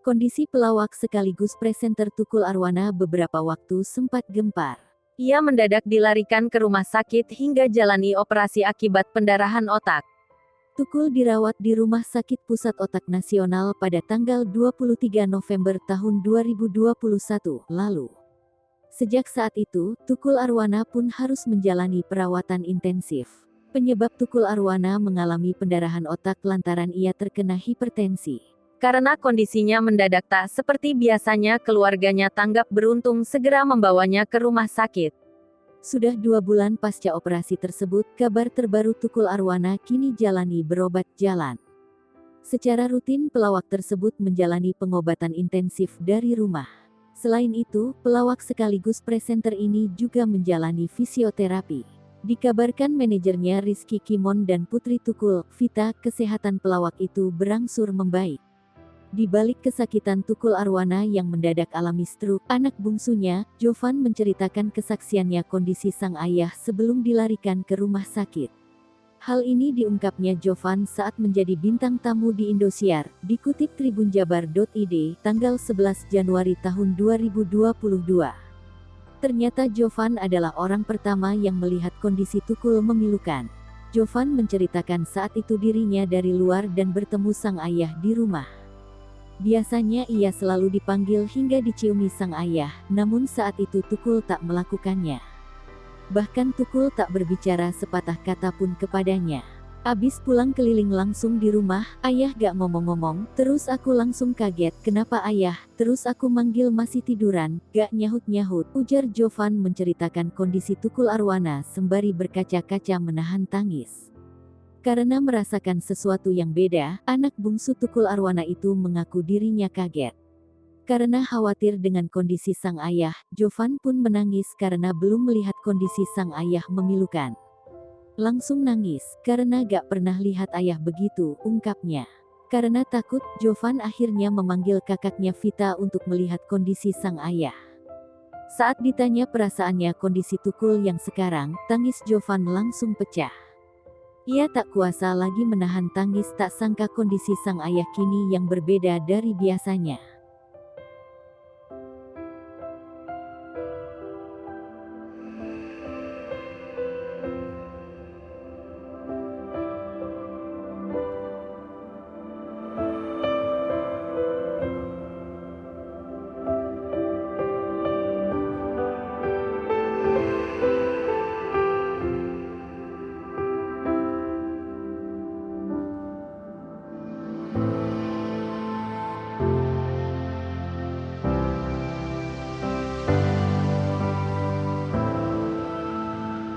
Kondisi pelawak sekaligus presenter Tukul Arwana beberapa waktu sempat gempar. Ia mendadak dilarikan ke rumah sakit hingga jalani operasi akibat pendarahan otak. Tukul dirawat di Rumah Sakit Pusat Otak Nasional pada tanggal 23 November tahun 2021 lalu. Sejak saat itu, Tukul Arwana pun harus menjalani perawatan intensif. Penyebab Tukul Arwana mengalami pendarahan otak lantaran ia terkena hipertensi. Karena kondisinya mendadak tak seperti biasanya, keluarganya tanggap beruntung segera membawanya ke rumah sakit. Sudah 2 bulan pasca operasi tersebut, kabar terbaru Tukul Arwana kini jalani berobat jalan. Secara rutin pelawak tersebut menjalani pengobatan intensif dari rumah. Selain itu, pelawak sekaligus presenter ini juga menjalani fisioterapi. Dikabarkan manajernya Rizky Kimon dan putri Tukul, Vita, kesehatan pelawak itu berangsur membaik. Di balik kesakitan Tukul Arwana yang mendadak alami stroke, anak bungsunya, Jovan menceritakan kesaksiannya kondisi sang ayah sebelum dilarikan ke rumah sakit. Hal ini diungkapnya Jovan saat menjadi bintang tamu di Indosiar, dikutip tribunjabar.id, tanggal 11 Januari tahun 2022. Ternyata Jovan adalah orang pertama yang melihat kondisi Tukul memilukan. Jovan menceritakan saat itu dirinya dari luar dan bertemu sang ayah di rumah. Biasanya ia selalu dipanggil hingga diciumi sang ayah, namun saat itu Tukul tak melakukannya. Bahkan Tukul tak berbicara sepatah kata pun kepadanya. Abis pulang keliling langsung di rumah, ayah gak ngomong-ngomong, terus aku langsung kaget, kenapa ayah, terus aku manggil masih tiduran, gak nyahut-nyahut, ujar Jovan menceritakan kondisi Tukul Arwana sembari berkaca-kaca menahan tangis. Karena merasakan sesuatu yang beda, anak bungsu Tukul Arwana itu mengaku dirinya kaget. Karena khawatir dengan kondisi sang ayah, Jovan pun menangis karena belum melihat kondisi sang ayah memilukan. Langsung nangis, karena gak pernah lihat ayah begitu, ungkapnya. Karena takut, Jovan akhirnya memanggil kakaknya Vita untuk melihat kondisi sang ayah. Saat ditanya perasaannya kondisi Tukul yang sekarang, tangis Jovan langsung pecah. Ia tak kuasa lagi menahan tangis, tak sangka kondisi sang ayah kini yang berbeda dari biasanya.